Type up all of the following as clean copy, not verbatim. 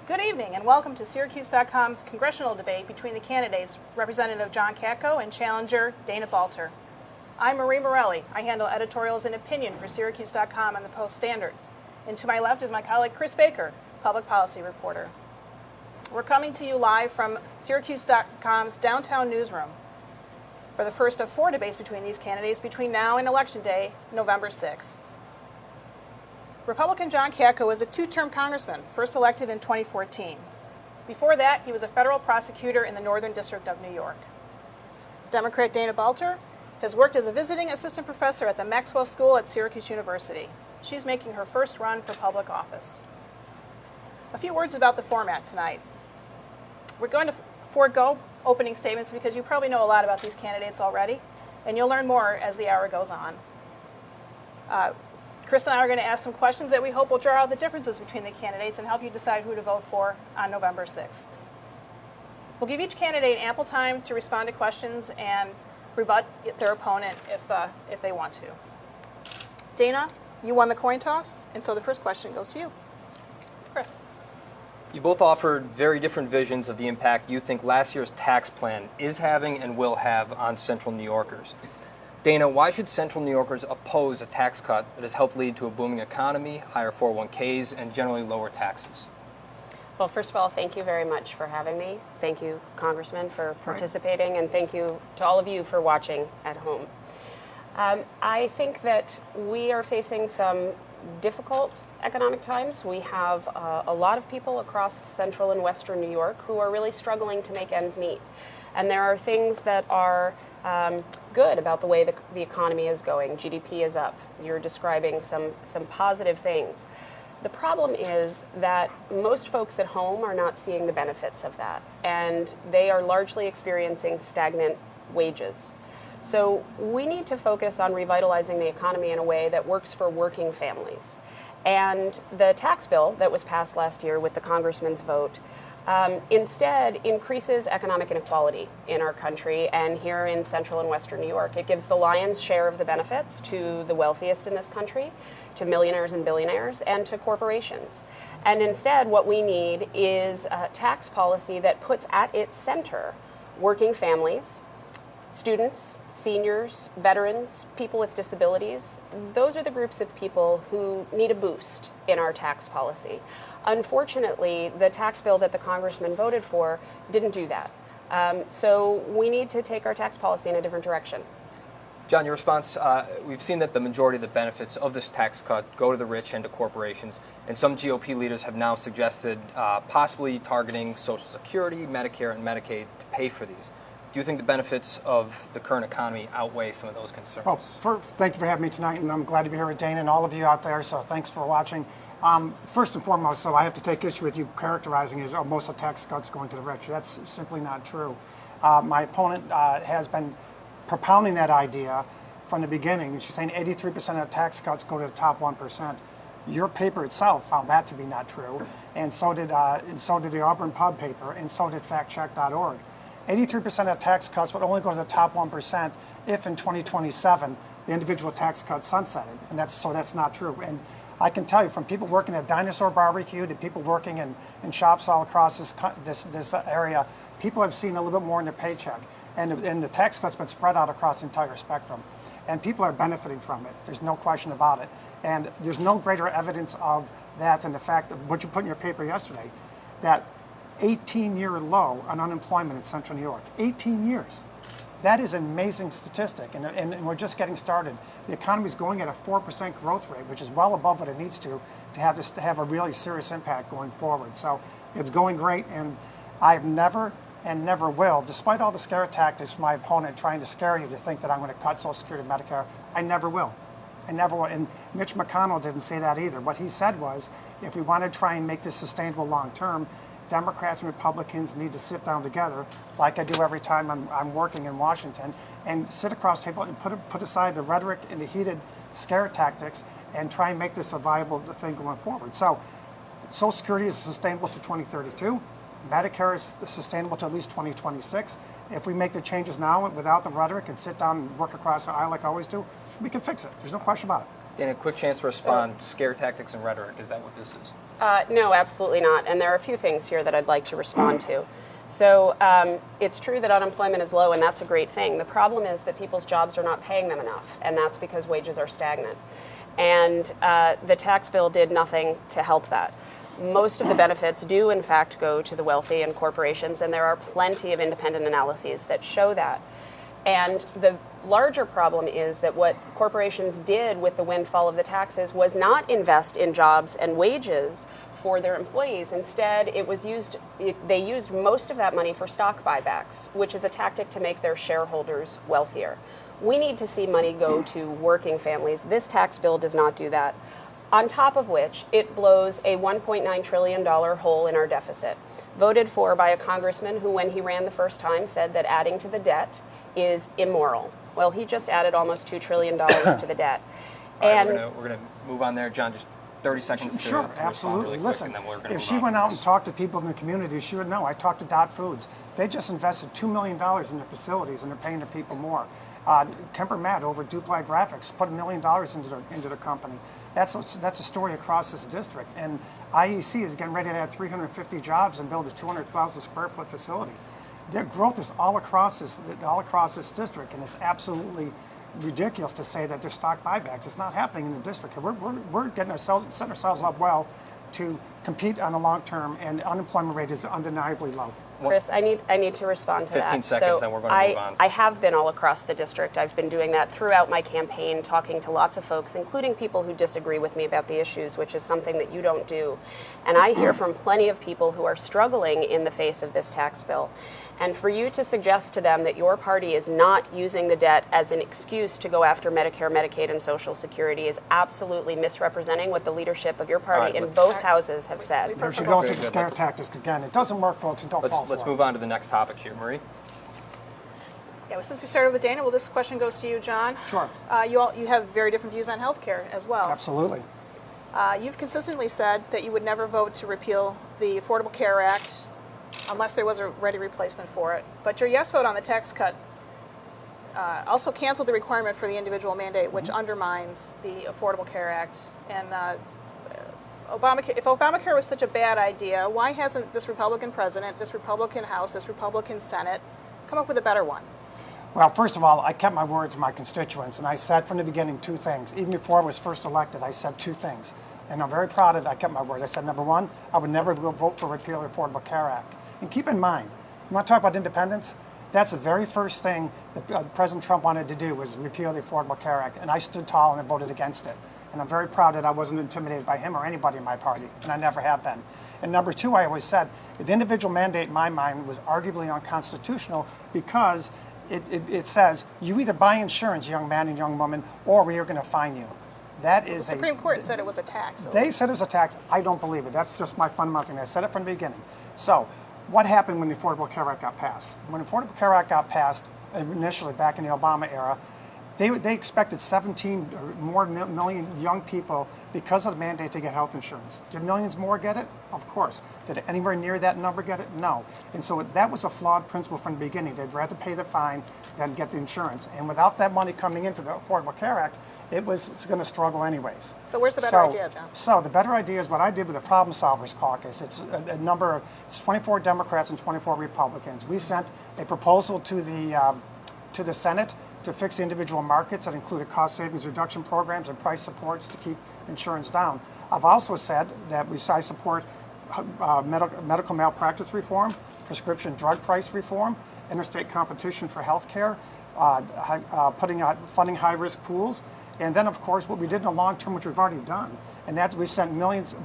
Good evening and welcome to Syracuse.com's congressional debate between the candidates Representative John Katko and challenger Dana Balter. I'm Marie Morelli. I handle editorials and opinion for Syracuse.com and the Post-Standard. And to my left is my colleague Chris Baker, public policy reporter. We're coming to you live from Syracuse.com's downtown newsroom for the first of 4 debates between these candidates between now and Election Day, November 6th. Republican John Katko was a 2-term congressman, first elected in 2014. Before that, he was a federal prosecutor in the Northern District of New York. Democrat Dana Balter has worked as a visiting assistant professor at the Maxwell School at Syracuse University. She's making her first run for public office. A few words about the format tonight. We're going to forego opening statements because you probably know a lot about these candidates already, and you'll learn more as the hour goes on. Chris and I are going to ask some questions that we hope will draw out the differences between the candidates and help you decide who to vote for on November 6th. We'll give each candidate ample time to respond to questions and rebut their opponent if they want to. Dana, you won the coin toss, and so the first question goes to you. Chris. You both offered very different visions of the impact you think last year's tax plan is having and will have on Central New Yorkers. Dana, why should Central New Yorkers oppose a tax cut that has helped lead to a booming economy, higher 401ks, and generally lower taxes? Well, first of all, thank you very much for having me. Thank you, Congressman, for participating, and thank you to all of you for watching at home. I think that we are facing some difficult economic times. We have a lot of people across Central and Western New York who are really struggling to make ends meet. And there are things that are good about the way the economy is going. GDP is up. You're describing some positive things. The problem is that most folks at home are not seeing the benefits of that, and they are largely experiencing stagnant wages. So we need to focus on revitalizing the economy in a way that works for working families. And the tax bill that was passed last year with the congressman's vote instead increases economic inequality in our country and here in Central and Western New York. It gives the lion's share of the benefits to the wealthiest in this country, to millionaires and billionaires, and to corporations. And instead, what we need is a tax policy that puts at its center working families, students, seniors, veterans, people with disabilities. Those are the groups of people who need a boost in our tax policy. Unfortunately, the tax bill that the congressman voted for didn't do that. So we need to take our tax policy in a different direction. John, your response, we've seen that the majority of the benefits of this tax cut go to the rich and to corporations, and some GOP leaders have now suggested possibly targeting Social Security, Medicare, and Medicaid to pay for these. Do you think the benefits of the current economy outweigh some of those concerns? Well, first, thank you for having me tonight, and I'm glad to be here with Dana and all of you out there, so thanks for watching. First and foremost, so I have to take issue with you characterizing as most of the tax cuts going to the rich. That's simply not true. My opponent has been propounding that idea from the beginning. She's saying 83% of tax cuts go to the top 1%. Your paper itself found that to be not true, and so did the Auburn Pub paper, and so did factcheck.org. 83% of tax cuts would only go to the top 1% if in 2027 the individual tax cuts sunsetted, and that's not true. And I can tell you, from people working at Dinosaur Barbecue to people working in shops all across this area, people have seen a little bit more in their paycheck, and the tax cuts been spread out across the entire spectrum, and people are benefiting from it. There's no question about it, and there's no greater evidence of that than the fact that what you put in your paper yesterday, that 18-year low on unemployment in Central New York. 18 years. That is an amazing statistic, and we're just getting started. The economy is going at a 4% growth rate, which is well above what it needs to have a really serious impact going forward. So it's going great, and I've never and never will, despite all the scare tactics from my opponent trying to scare you to think that I'm going to cut Social Security and Medicare, I never will. I never will. And Mitch McConnell didn't say that either. What he said was, if we want to try and make this sustainable long term, Democrats and Republicans need to sit down together, like I do every time I'm working in Washington, and sit across the table and put aside the rhetoric and the heated scare tactics and try and make this a viable thing going forward. So Social Security is sustainable to 2032. Medicare is sustainable to at least 2026. If we make the changes now without the rhetoric and sit down and work across the aisle like I always do, we can fix it. There's no question about it. Dana, quick chance to respond. Scare tactics and rhetoric, is that what this is? No, absolutely not. And there are a few things here that I'd like to respond to. So it's true that unemployment is low, and that's a great thing. The problem is that people's jobs are not paying them enough, and that's because wages are stagnant. And the tax bill did nothing to help that. Most of the benefits do, in fact, go to the wealthy and corporations, and there are plenty of independent analyses that show that. And the larger problem is that what corporations did with the windfall of the taxes was not invest in jobs and wages for their employees. Instead, they used most of that money for stock buybacks, which is a tactic to make their shareholders wealthier. We need to see money go to working families. This tax bill does not do that. On top of which, it blows a $1.9 trillion hole in our deficit, voted for by a congressman who, when he ran the first time, said that adding to the debt is immoral. Well, he just added almost $2 trillion to the debt. All right, And we're going to move on there. John, just 30 seconds Sure, to respond absolutely. really quick, Listen, and then we're going to if move she on went from out this. and talked to people in the community, she would know. I talked to Dot Foods. They just invested $2 million in their facilities, and they're paying the people more. Kemper Matt over at Duplag Graphics put $1 million into the company. That's a story across this district. And IEC is getting ready to add 350 jobs and build a 200,000 square foot facility. Their growth is all across this district, and it's absolutely ridiculous to say that there's stock buybacks. It's not happening in the district. We're setting ourselves up well to compete on the long term, and unemployment rate is undeniably low. Chris, I need to respond to 15 that. seconds, so then we're going to move on. I have been all across the district. I've been doing that throughout my campaign, talking to lots of folks, including people who disagree with me about the issues, which is something that you don't do. And I hear from plenty of people who are struggling in the face of this tax bill. And for you to suggest to them that your party is not using the debt as an excuse to go after Medicare, Medicaid, and Social Security is absolutely misrepresenting what the leadership of your party in both houses have said. There she goes with the scare tactics again. It doesn't work, folks, and don't fall for it. Let's move on to the next topic here, Marie. Yeah, well, since we started with Dana, well, this question goes to you, John. Sure. You have very different views on health care as well. Absolutely. You've consistently said that you would never vote to repeal the Affordable Care Act unless there was a ready replacement for it. But your yes vote on the tax cut also canceled the requirement for the individual mandate, which undermines the Affordable Care Act. And if Obamacare was such a bad idea, why hasn't this Republican president, this Republican House, this Republican Senate come up with a better one? Well, first of all, I kept my word to my constituents, and I said from the beginning two things. Even before I was first elected, I said two things. And I'm very proud of it. I kept my word. I said, number one, I would never vote for repeal of the Affordable Care Act. And keep in mind, you want to talk about independence? That's the very first thing that President Trump wanted to do was repeal the Affordable Care Act. And I stood tall and I voted against it. And I'm very proud that I wasn't intimidated by him or anybody in my party, and I never have been. And number two, I always said, the individual mandate in my mind was arguably unconstitutional because it says, you either buy insurance, young man and young woman, or we are going to fine you. That is The Supreme Court said it was a tax. They said it was a tax. I don't believe it. That's just my fundamental thing. I said it from the beginning. So what happened when the Affordable Care Act got passed? When the Affordable Care Act got passed, initially back in the Obama era, they expected 17 or more million young people, because of the mandate, to get health insurance. Did millions more get it? Of course. Did anywhere near that number get it? No. And so that was a flawed principle from the beginning. They'd rather pay the fine than get the insurance. And without that money coming into the Affordable Care Act, it's going to struggle anyways. So where's the better idea, John? So the better idea is what I did with the Problem Solvers Caucus. It's it's 24 Democrats and 24 Republicans. We sent a proposal to the Senate to fix the individual markets that included cost savings reduction programs and price supports to keep insurance down. I've also said that I support medical malpractice reform, prescription drug price reform, interstate competition for health care, funding high-risk pools, and then, of course, what we did in the long term, which we've already done, and that's we've sent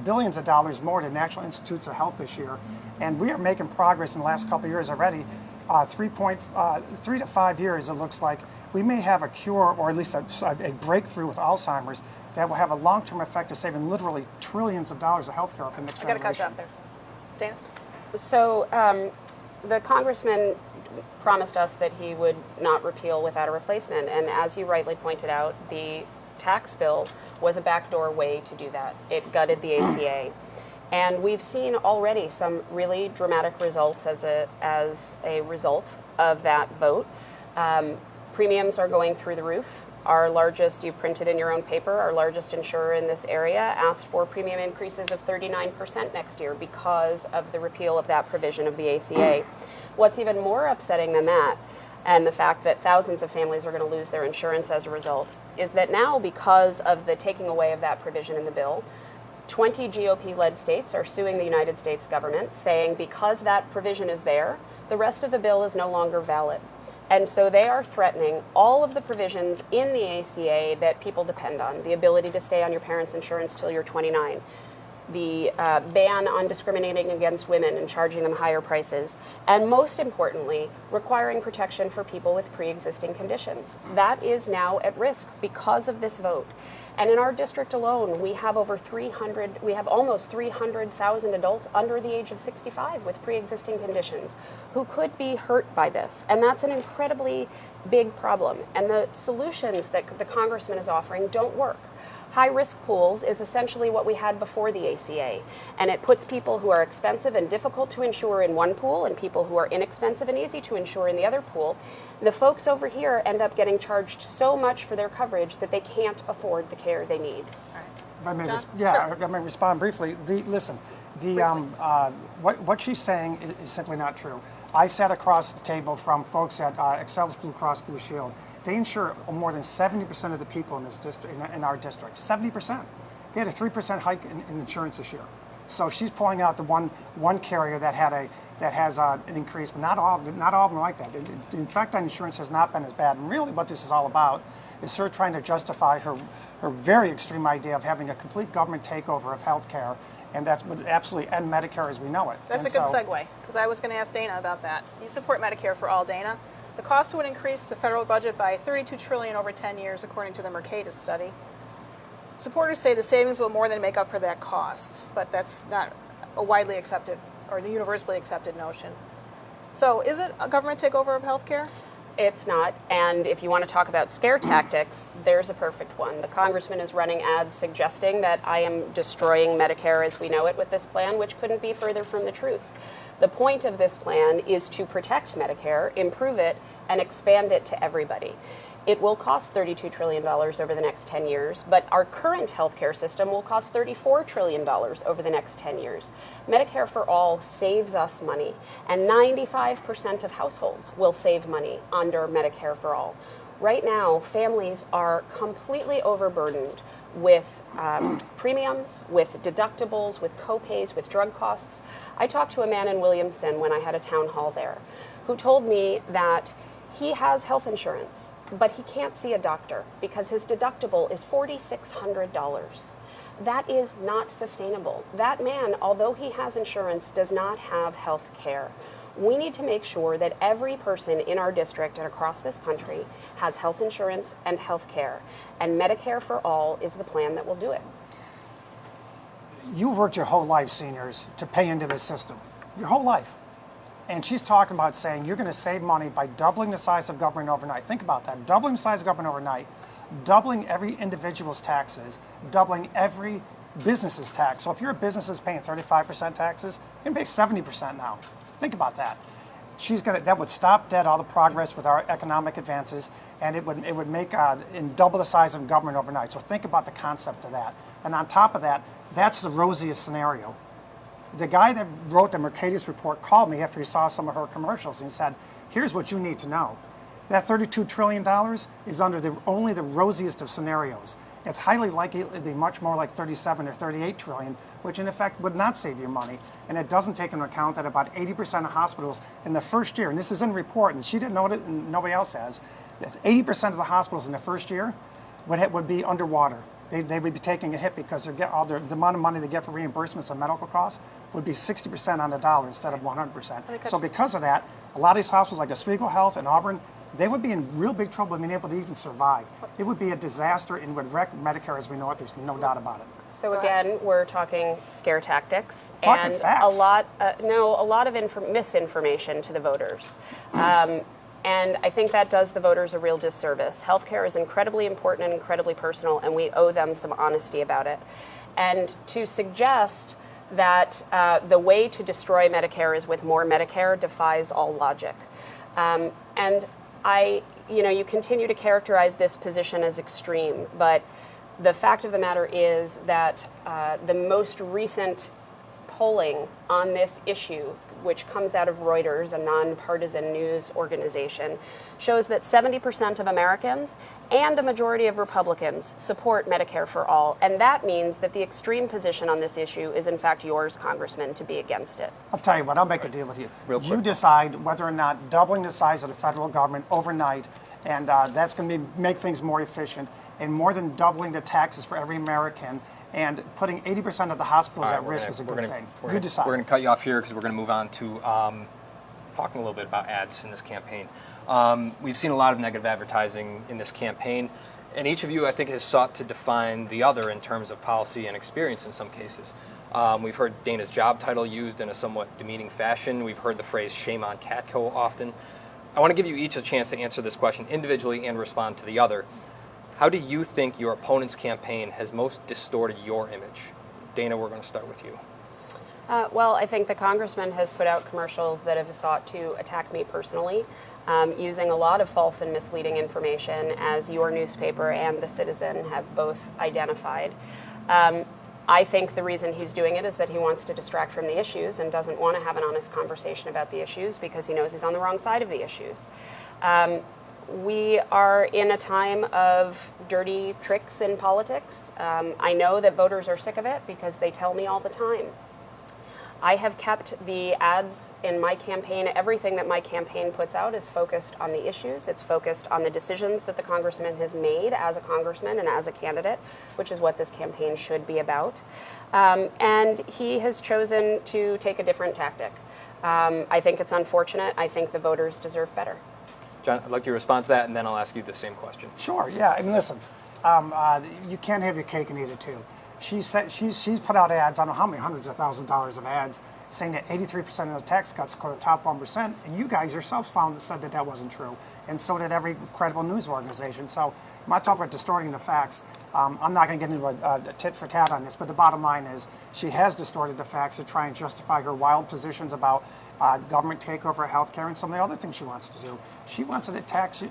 billions of dollars more to National Institutes of Health this year, and we are making progress in the last couple of years already. 3 to 5 years, it looks like, we may have a cure or at least a breakthrough with Alzheimer's that will have a long-term effect of saving literally trillions of dollars of health care for the next generation. I got to cut you off there. Dana? So the congressman promised us that he would not repeal without a replacement. And as you rightly pointed out, the tax bill was a backdoor way to do that. It gutted the ACA. And we've seen already some really dramatic results as a result of that vote. Premiums are going through the roof. Our largest, you printed in your own paper, our largest insurer in this area asked for premium increases of 39% next year because of the repeal of that provision of the ACA. What's even more upsetting than that, and the fact that thousands of families are going to lose their insurance as a result, is that now, because of the taking away of that provision in the bill, 20 GOP-led states are suing the United States government, saying because that provision is there, the rest of the bill is no longer valid. And so they are threatening all of the provisions in the ACA that people depend on, the ability to stay on your parents' insurance till you're 29, the ban on discriminating against women and charging them higher prices, and most importantly, requiring protection for people with pre-existing conditions. That is now at risk because of this vote. And in our district alone, we have almost 300,000 adults under the age of 65 with pre-existing conditions who could be hurt by this. And that's an incredibly big problem. And the solutions that the congressman is offering don't work. High-risk pools is essentially what we had before the ACA, and it puts people who are expensive and difficult to insure in one pool and people who are inexpensive and easy to insure in the other pool. The folks over here end up getting charged so much for their coverage that they can't afford the care they need. If I may, John? I may respond briefly. What she's saying is simply not true. I sat across the table from folks at Excellus Blue Cross Blue Shield. They insure more than 70% of the people in this district, in our district. 70%. They had a 3% hike in insurance this year. So she's pulling out the one carrier that has an increase, but not all of them are like that. In fact, that insurance has not been as bad. And really, what this is all about is her trying to justify her very extreme idea of having a complete government takeover of health care, and that would absolutely end Medicare as we know it. That's a good segue, because I was going to ask Dana about that. You support Medicare for all, Dana. The cost would increase the federal budget by $32 trillion over 10 years, according to the Mercatus study. Supporters say the savings will more than make up for that cost, but that's not a widely accepted or the universally accepted notion. So is it a government takeover of healthcare? It's not, and if you want to talk about scare tactics, there's a perfect one. The congressman is running ads suggesting that I am destroying Medicare as we know it with this plan, which couldn't be further from the truth. The point of this plan is to protect Medicare, improve it, and expand it to everybody. It will cost $32 trillion over the next 10 years, but our current healthcare system will cost $34 trillion over the next 10 years. Medicare for All saves us money, and 95% of households will save money under Medicare for All. Right now, families are completely overburdened with premiums, with deductibles, with copays, with drug costs. I talked to a man in Williamson when I had a town hall there who told me that he has health insurance, but he can't see a doctor because his deductible is $4,600. That is not sustainable. That man, although he has insurance, does not have health care. We need to make sure that every person in our district and across this country has health insurance and health care. And Medicare for All is the plan that will do it. You worked your whole life, seniors, to pay into this system. Your whole life. And she's talking about saying you're going to save money by doubling the size of government overnight. Think about that. Doubling the size of government overnight, doubling every individual's taxes, doubling every business's tax. So if your business is paying 35% taxes, you're going to pay 70% now. Think about that. That would stop dead all the progress with our economic advances, and it would make and double the size of government overnight. So think about the concept of that. And on top of that, that's the rosiest scenario. The guy that wrote the Mercatus report called me after he saw some of her commercials and he said, here's what you need to know. That $32 trillion is under only the rosiest of scenarios. It's highly likely it would be much more like 37 or 38 trillion, which in effect would not save you money. And it doesn't take into account that about 80% of hospitals in the first year, and this is in the report, and she didn't know it, and nobody else has, that 80% of the hospitals in the first year would be underwater. They would be taking a hit because the amount of money they get for reimbursements on medical costs would be 60% on the dollar instead of 100%. So because of that, a lot of these hospitals like Oswego Health and Auburn, they would be in real big trouble in being able to even survive. It would be a disaster and would wreck Medicare as we know it. There's no doubt about it. So again, we're talking scare tactics Talking and facts. a lot of misinformation to the voters. And I think that does the voters a real disservice. Healthcare is incredibly important and incredibly personal, and we owe them some honesty about it. And to suggest that the way to destroy Medicare is with more Medicare defies all logic. And You continue to characterize this position as extreme, but the fact of the matter is that the most recent polling on this issue, which comes out of Reuters, a nonpartisan news organization, shows that 70% of Americans and a majority of Republicans support Medicare for all. And that means that the extreme position on this issue is, in fact, yours, Congressman, to be against it. I'll tell you what, I'll make a deal with you. Real quick. You decide whether or not doubling the size of the federal government overnight, and that's going to make things more efficient, and more than doubling the taxes for every American, and putting 80% of the hospitals at risk is a good thing. You decide. We're going to cut you off here because we're going to move on to talking a little bit about ads in this campaign. We've seen a lot of negative advertising in this campaign, and each of you, I think, has sought to define the other in terms of policy and experience in some cases. We've heard Dana's job title used in a somewhat demeaning fashion. We've heard the phrase "shame on Catco" often. I want to give you each a chance to answer this question individually and respond to the other. How do you think your opponent's campaign has most distorted your image? Dana, we're going to start with you. Well, I think the congressman has put out commercials that have sought to attack me personally, using a lot of false and misleading information, as your newspaper and The Citizen have both identified. I think the reason he's doing it is that he wants to distract from the issues and doesn't want to have an honest conversation about the issues because he knows he's on the wrong side of the issues. We are in a time of dirty tricks in politics. I know that voters are sick of it because they tell me all the time. I have kept the ads in my campaign. Everything that my campaign puts out is focused on the issues. It's focused on the decisions that the congressman has made as a congressman and as a candidate, which is what this campaign should be about. And he has chosen to take a different tactic. I think it's unfortunate. I think the voters deserve better. John, I'd like you to respond to that, and then I'll ask you the same question. Sure, yeah. I mean, listen, you can't have your cake and eat it too. She's put out ads, I don't know how many hundreds of thousands of dollars of ads, saying that 83% of the tax cuts go to the top 1%, and you guys yourselves said that wasn't true, and so did every credible news organization. So I'm not talking about distorting the facts. I'm not going to get into a tit for tat on this, but the bottom line is she has distorted the facts to try and justify her wild positions about government takeover of healthcare and some of the other things she wants to do. She wants to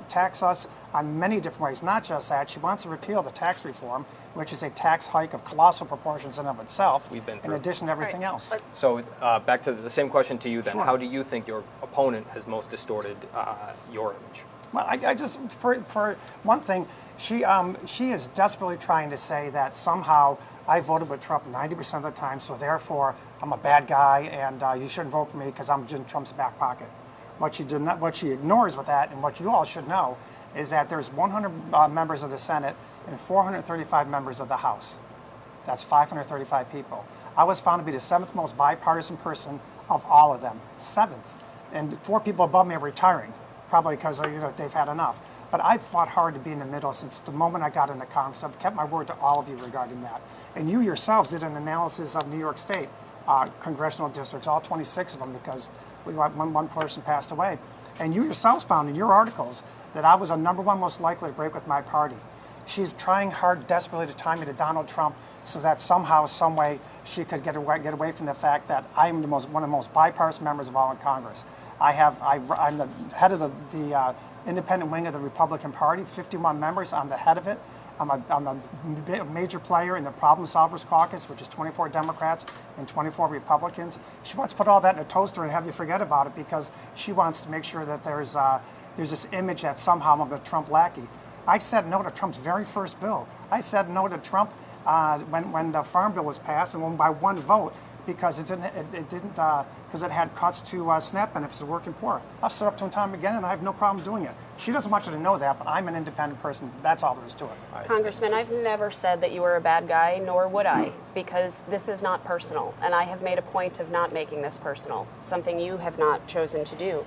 tax us on many different ways, not just that. She wants to repeal the tax reform, which is a tax hike of colossal proportions in and of itself, in addition to everything else. So back to the same question to you then. Sure. How do you think your opponent has most distorted your image? Well, I just, for one thing, she is desperately trying to say that somehow I voted with Trump 90% of the time, so therefore I'm a bad guy and you shouldn't vote for me because I'm in Trump's back pocket. What she ignores with that, and what you all should know, is that there's 100 members of the Senate and 435 members of the House. That's 535 people. I was found to be the 7th most bipartisan person of all of them. 7th. And 4 people above me are retiring, probably because they've had enough. But I've fought hard to be in the middle since the moment I got into Congress. I've kept my word to all of you regarding that. And you yourselves did an analysis of New York State congressional districts, all 26 of them, because one person passed away. And you yourselves found in your articles that I was the #1 most likely to break with my party. She's trying hard, desperately, to tie me to Donald Trump so that somehow, some way, she could get away from the fact that I am one of the most bipartisan members of all in Congress. I'm the head of the independent wing of the Republican Party, 51 members. I'm the head of it. I'm a major player in the Problem Solvers Caucus, which is 24 Democrats and 24 Republicans. She wants to put all that in a toaster and have you forget about it because she wants to make sure that there's this image that somehow I'm a Trump lackey. I said no to Trump's very first bill. I said no to Trump when the Farm Bill was passed and won by 1 vote because it had cuts to SNAP benefits to working poor. I've stood up to him time again, and I have no problem doing it. She doesn't want you to know that, but I'm an independent person. That's all there is to it. Congressman, I've never said that you were a bad guy, nor would I, because this is not personal, and I have made a point of not making this personal, something you have not chosen to do.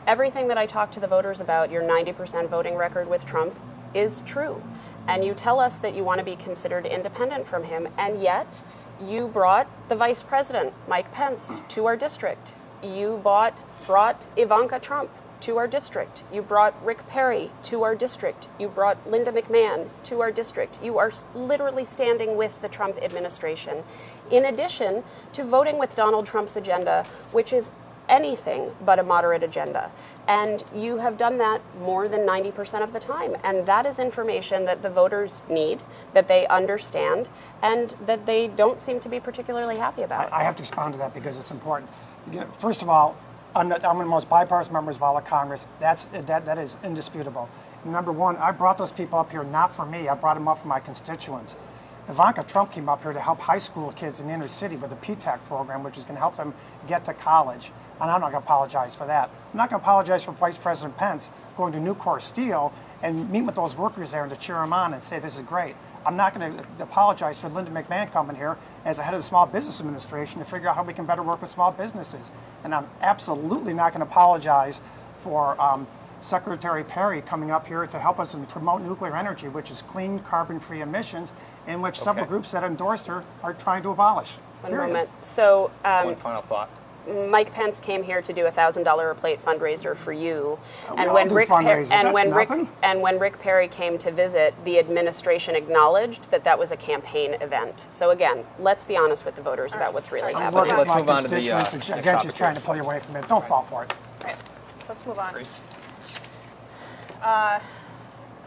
Everything that I talk to the voters about, your 90% voting record with Trump, is true. And you tell us that you want to be considered independent from him, and yet you brought the Vice President, Mike Pence, to our district. You brought Ivanka Trump to our district. You brought Rick Perry to our district. You brought Linda McMahon to our district. You are literally standing with the Trump administration, in addition to voting with Donald Trump's agenda, which is anything but a moderate agenda. And you have done that more than 90% of the time. And that is information that the voters need, that they understand, and that they don't seem to be particularly happy about. I have to respond to that because it's important. First of all, I'm one of the most bipartisan members of all of Congress. That is indisputable. Number one, I brought those people up here not for me. I brought them up for my constituents. Ivanka Trump came up here to help high school kids in the inner city with the PTAC program, which is going to help them get to college. And I'm not going to apologize for that. I'm not going to apologize for Vice President Pence going to Nucor Steel and meet with those workers there and to cheer them on and say this is great. I'm not going to apologize for Linda McMahon coming here as the head of the Small Business Administration to figure out how we can better work with small businesses. And I'm absolutely not going to apologize for Secretary Perry coming up here to help us and promote nuclear energy, which is clean, carbon-free emissions, in which several groups that endorsed her are trying to abolish. One moment. So, One final thought. Mike Pence came here to do a $1,000 a plate fundraiser for you, We all do fundraisers. That's nothing. when Rick Perry came to visit, the administration acknowledged that that was a campaign event. So again, let's be honest with the voters about what's really I'm happening. working with Let's my move on to the, constituents. next Again, she's topic. trying to pull you away from it. Don't fall for it. All right, let's move on. Great. I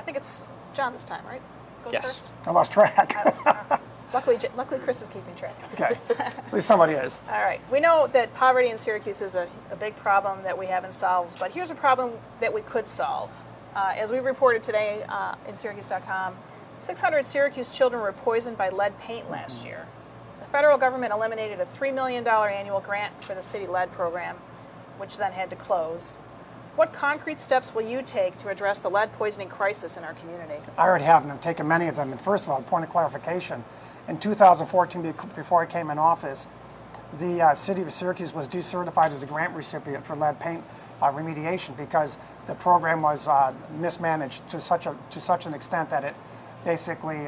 think it's John this time, right? Goes Yes. first? I lost track. Luckily, Chris is keeping track. Okay, at least somebody is. All right. We know that poverty in Syracuse is a big problem that we haven't solved, but here's a problem that we could solve. As we reported today in Syracuse.com, 600 Syracuse children were poisoned by lead paint last year. The federal government eliminated a $3 million annual grant for the city lead program, which then had to close. What concrete steps will you take to address the lead poisoning crisis in our community? I already have, and I've taken many of them. And first of all, point of clarification. In 2014, before I came in office, the city of Syracuse was decertified as a grant recipient for lead paint remediation because the program was mismanaged to such an extent that it basically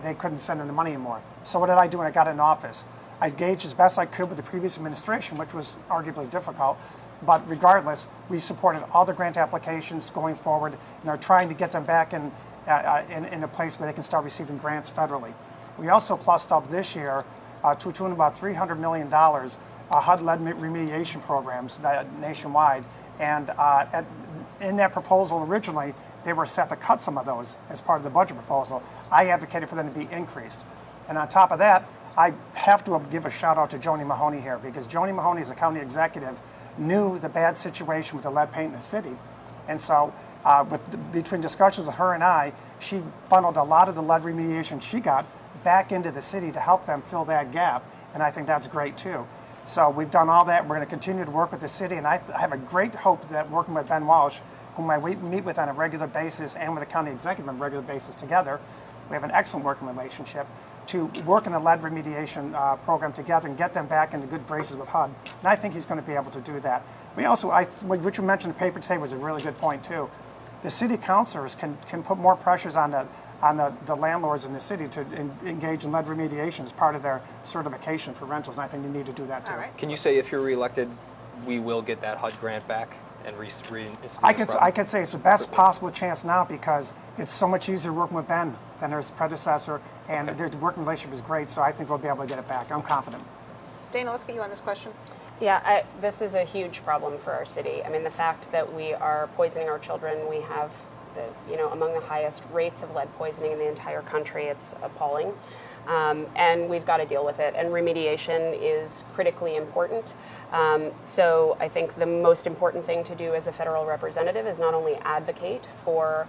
they couldn't send in the money anymore. So what did I do when I got in office? I engaged as best I could with the previous administration, which was arguably difficult. But regardless, we supported all the grant applications going forward and are trying to get them back in a place where they can start receiving grants federally. We also plussed up this year to a tune of about $300 million HUD lead remediation programs nationwide. And in that proposal originally, they were set to cut some of those as part of the budget proposal. I advocated for them to be increased. And on top of that, I have to give a shout out to Joni Mahoney here because Joni Mahoney, as a county executive, knew the bad situation with the lead paint in the city. And so between discussions with her and I, she funneled a lot of the lead remediation she got back into the city to help them fill that gap. And I think that's great too. So we've done all that. We're going to continue to work with the city. And I have a great hope that working with Ben Walsh, whom I meet with on a regular basis and with the county executive on a regular basis together, we have an excellent working relationship to work in a lead remediation program together and get them back into good graces with HUD. And I think he's going to be able to do that. We also, what Richard mentioned in the paper today was a really good point too. The city councilors can put more pressures on the landlords in the city to engage in lead remediation as part of their certification for rentals. And I think they need to do that too. All right. Can you say if you're reelected, we will get that HUD grant back and reinstitute I the could say it's the best possible chance now because it's so much easier working with Ben than his predecessor, and the working relationship is great, so I think we'll be able to get it back. I'm confident. Dana, let's get you on this question. Yeah, this is a huge problem for our city. I mean, the fact that we are poisoning our children, we have among the highest rates of lead poisoning in the entire country. It's appalling. And we've got to deal with it. And remediation is critically important. So I think the most important thing to do as a federal representative is not only advocate for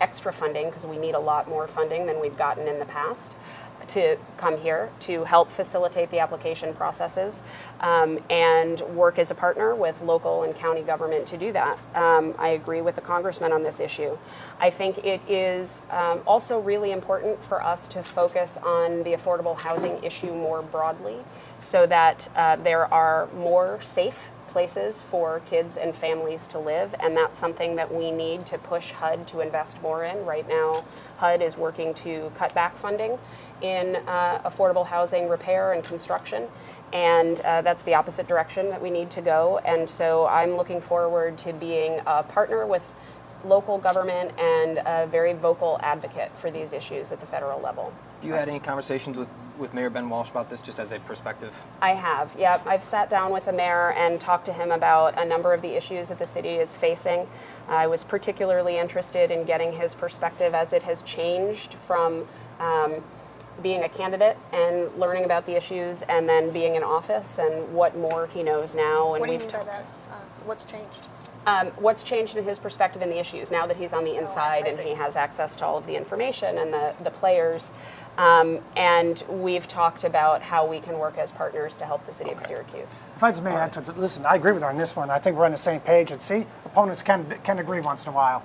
extra funding, because we need a lot more funding than we've gotten in the past, to come here to help facilitate the application processes and work as a partner with local and county government to do that. I agree with the congressman on this issue. I think it is also really important for us to focus on the affordable housing issue more broadly so that there are more safe places for kids and families to live, and that's something that we need to push HUD to invest more in. Right now, HUD is working to cut back funding in affordable housing repair and construction, and that's the opposite direction that we need to go. And so I'm looking forward to being a partner with local government and a very vocal advocate for these issues at the federal level. Have you had any conversations with Mayor Ben Walsh about this, just as a perspective? I have, yep. I've sat down with the mayor and talked to him about a number of the issues that the city is facing. I was particularly interested in getting his perspective as it has changed from being a candidate and learning about the issues, and then being in office and what more he knows now. And What do you we've mean by that? What's changed? what's changed in his perspective in the issues now that he's on the inside I and see. he has access to all of the information and the players. And we've talked about how we can work as partners to help the city of Syracuse. If I just may add to it, listen, I agree with her on this one. I think we're on the same page. And see, opponents can agree once in a while.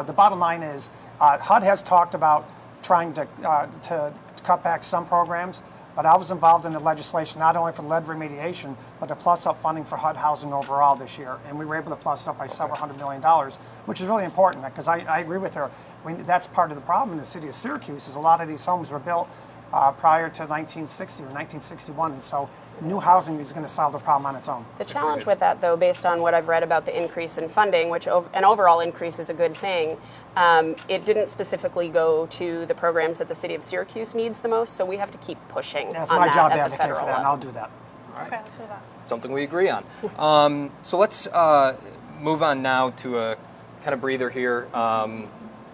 The bottom line is, HUD has talked about trying to cut back some programs, but I was involved in the legislation not only for lead remediation, but to plus up funding for HUD housing overall this year. And we were able to plus it up by several $100 million, which is really important because I agree with her. That's part of the problem in the city of Syracuse is a lot of these homes were built prior to 1960 or 1961, and so new housing is going to solve the problem on its own. The challenge with that, though, based on what I've read about the increase in funding, which an overall increase is a good thing, it didn't specifically go to the programs that the city of Syracuse needs the most, so we have to keep pushing Yeah, it's on my that job to at the advocate for federal that, and level. I'll do that. Okay, let's move on. Something we agree on. So let's move on now to a kind of breather here.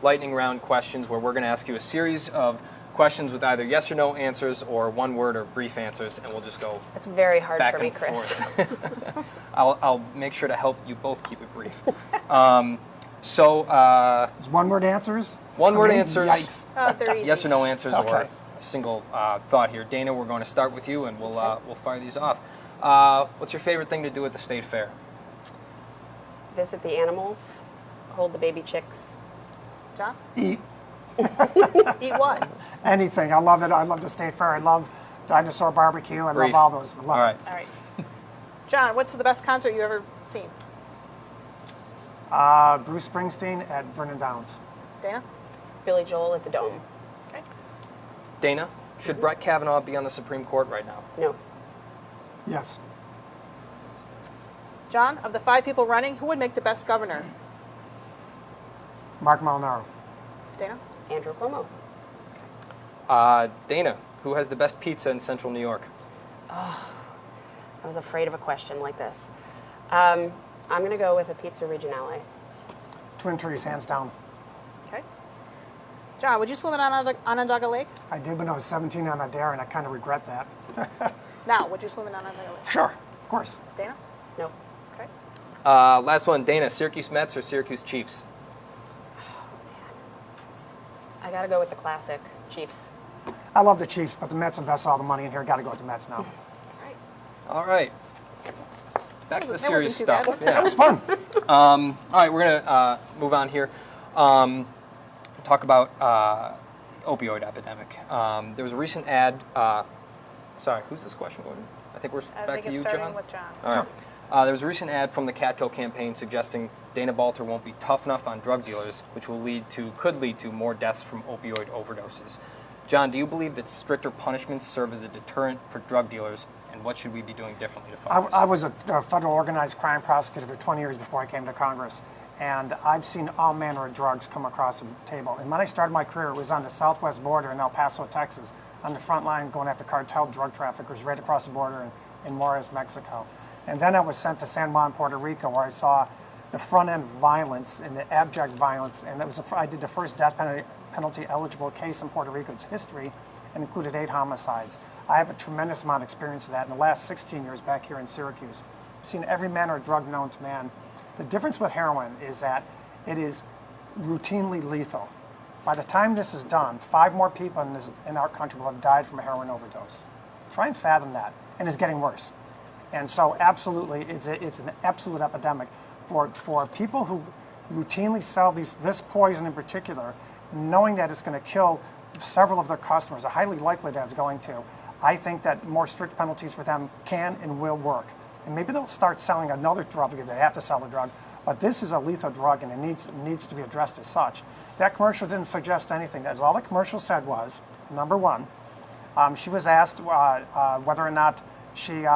Lightning round questions where we're going to ask you a series of questions with either yes or no answers or one word or brief answers, and we'll just go It's very hard back for me, and Chris. forth. I'll make sure to help you both keep it brief. So Is one-word answers? one-word I mean, answers, Yikes. Oh, they're easy. yes or no answers, or Okay. a single thought here. Dana, we're going to start with you, and we'll fire these off. What's your favorite thing to do at the state fair? Visit the animals, hold the baby chicks. John? Eat Eat what? anything. I love it. I love the state fair. I love dinosaur barbecue. I Brief. love all those. I love All right. All right. John, what's the best concert you've ever seen? it. Bruce Springsteen at Vernon Downs. Dana? Billy Joel at the Dome. Okay. Dana, should Brett Kavanaugh be on the Supreme Court right now? No. Yes. John, of the 5 people running, who would make the best governor? Mark Molinaro. Dana? Andrew Cuomo. Dana, who has the best pizza in Central New York? I was afraid of a question like this. I'm going to go with a Pizza Regionale. Twin Trees, hands down. Okay. John, would you swim in Onondaga Lake? I did when I was 17 on a dare, and I kind of regret that. Now, would you swim in Onondaga Lake? Sure, of course. Dana? No. Okay. Last one, Dana, Syracuse Mets or Syracuse Chiefs? I got to go with the classic Chiefs. I love the Chiefs, but the Mets invest all the money in here. Got to go with the Mets now. All right. Back to the That serious wasn't too bad, stuff. was it? That was fun. All right, we're going to move on here. Talk about opioid epidemic. There was a recent ad. Sorry, who's this question going to? I think we're I back think to it's you, starting John. with John. All right. There was a recent ad from the Catco campaign suggesting Dana Balter won't be tough enough on drug dealers, which could lead to more deaths from opioid overdoses. John, do you believe that stricter punishments serve as a deterrent for drug dealers, and what should we be doing differently to fight this? I was a federal organized crime prosecutor for 20 years before I came to Congress, and I've seen all manner of drugs come across the table. And when I started my career, it was on the southwest border in El Paso, Texas, on the front line going after cartel drug traffickers right across the border in Juarez, Mexico. And then I was sent to San Juan, Puerto Rico, where I saw the front-end violence and the abject violence. And I did the first death penalty eligible case in Puerto Rico's history and included 8 homicides. I have a tremendous amount of experience of that in the last 16 years back here in Syracuse. I've seen every manner of drug known to man. The difference with heroin is that it is routinely lethal. By the time this is done, 5 more people in our country will have died from a heroin overdose. Try and fathom that, and it's getting worse. And so absolutely, it's an absolute epidemic for people who routinely sell this poison in particular, knowing that it's going to kill several of their customers, are highly likely that it's going to. I think that more strict penalties for them can and will work. And maybe they'll start selling another drug because they have to sell the drug. But this is a lethal drug, and it needs to be addressed as such. That commercial didn't suggest anything. As all the commercial said was, number one, she was asked whether or not she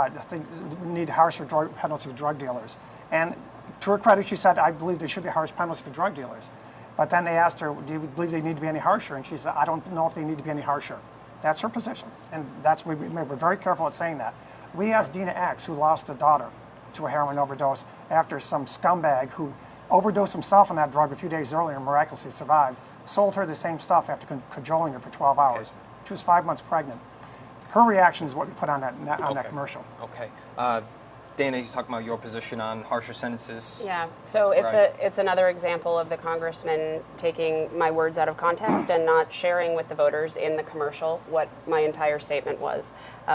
need harsher drug penalties for drug dealers. And to her credit, she said, I believe there should be harsh penalties for drug dealers. But then they asked her, do you believe they need to be any harsher? And she said, I don't know if they need to be any harsher. That's her position, and we're very careful at saying that. We asked Dina X, who lost a daughter to a heroin overdose after some scumbag who overdosed himself on that drug a few days earlier and miraculously survived, sold her the same stuff after cajoling her for 12 hours. Okay. She was 5 months pregnant. Her reaction is what we put on that commercial. Okay. Dana, he's talking about your position on harsher sentences. Yeah, so it's Right. it's another example of the congressman taking my words out of context and not sharing with the voters in the commercial what my entire statement was,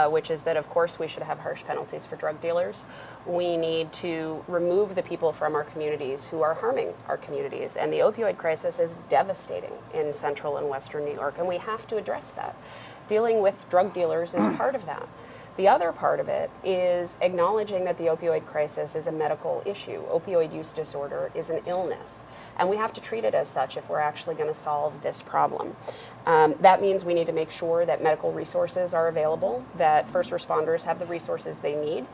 which is that of course we should have harsh penalties for drug dealers. We need to remove the people from our communities who are harming our communities, and the opioid crisis is devastating in central and western New York, and we have to address that. Dealing with drug dealers is part of that. The other part of it is acknowledging that the opioid crisis is a medical issue. Opioid use disorder is an illness, and we have to treat it as such if we're actually going to solve this problem. That means we need to make sure that medical resources are available, that first responders have the resources they need,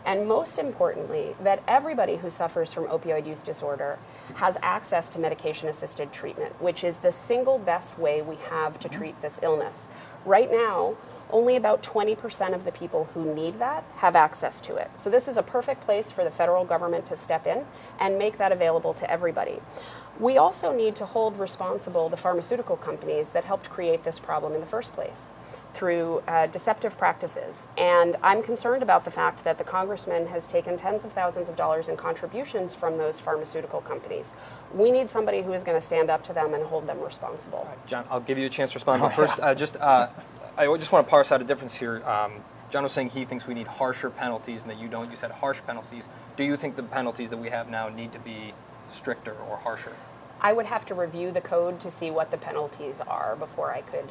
and most importantly, that everybody who suffers from opioid use disorder has access to medication-assisted treatment, which is the single best way we have to treat this illness. Right now, only about 20% of the people who need that have access to it. So this is a perfect place for the federal government to step in and make that available to everybody. We also need to hold responsible the pharmaceutical companies that helped create this problem in the first place through deceptive practices. And I'm concerned about the fact that the congressman has taken tens of thousands of dollars in contributions from those pharmaceutical companies. We need somebody who is going to stand up to them and hold them responsible. John, I'll give you a chance to respond, but first, I just want to parse out a difference here. John was saying he thinks we need harsher penalties and that you don't. You said harsh penalties. Do you think the penalties that we have now need to be stricter or harsher? I would have to review the code to see what the penalties are before I could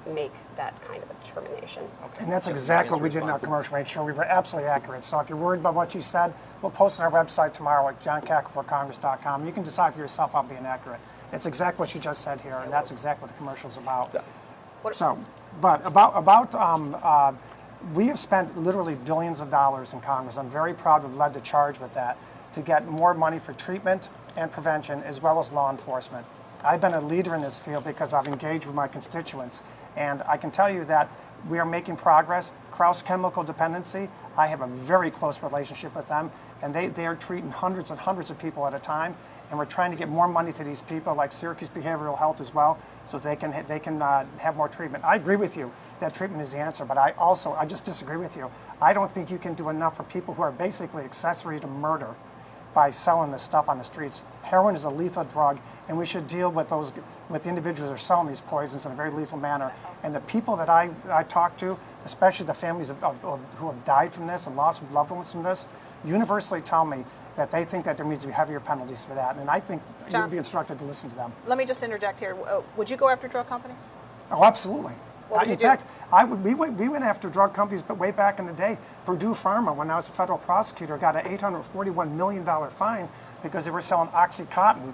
make that kind of a determination. Okay. And that's So exactly what you we can did in our respond. commercial, made sure we were absolutely accurate. So if you're worried about what you said, we'll post on our website tomorrow at johncackleforcongress.com. You can decide for yourself on being accurate. It's exactly what you just said here, and that's exactly what the commercial's about. Yeah. So, but we have spent literally billions of dollars in Congress. I'm very proud to have led the charge with that to get more money for treatment and prevention as well as law enforcement. I've been a leader in this field because I've engaged with my constituents, and I can tell you that we are making progress. Krauss Chemical Dependency, I have a very close relationship with them, and they are treating hundreds and hundreds of people at a time, and we're trying to get more money to these people, like Syracuse Behavioral Health as well, so they can have more treatment. I agree with you that treatment is the answer, but I just disagree with you. I don't think you can do enough for people who are basically accessory to murder by selling this stuff on the streets. Heroin is a lethal drug, and we should deal with the individuals that are selling these poisons in a very lethal manner. And the people that I talk to, especially the families who have died from this and lost loved ones from this, universally tell me that they think that there needs to be heavier penalties for that. And I think John, you'd be instructed to listen to them. Let me just interject here. Would you go after drug companies? Oh, absolutely. What would you In do? fact, we went after drug companies, but way back in the day, Purdue Pharma, when I was a federal prosecutor, got an $841 million fine because they were selling OxyContin,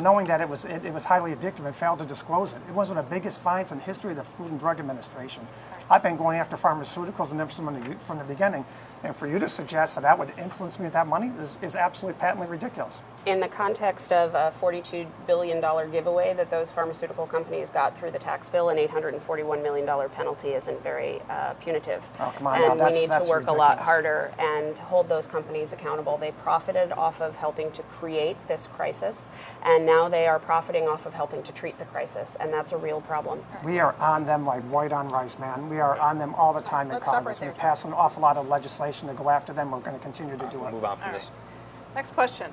knowing that it was highly addictive and failed to disclose it. It was one of the biggest fines in the history of the Food and Drug Administration. I've been going after pharmaceuticals and them from the beginning, and for you to suggest that would influence me with that money is absolutely patently ridiculous. In the context of a $42 billion giveaway that those pharmaceutical companies got through the tax bill, an $841 million penalty isn't very punitive. Oh, come on, and now, we need that's to work a lot ridiculous. harder and hold those companies accountable. They profited off of helping to create this crisis, and now they are profiting off of helping to treat the crisis, and that's a real problem. We are on them like white on rice, man. We are on them all the time in Let's stop Congress. right We there. pass an awful lot of legislation to go after them. We're going to continue to do We'll it. move on from All this. right. Next question.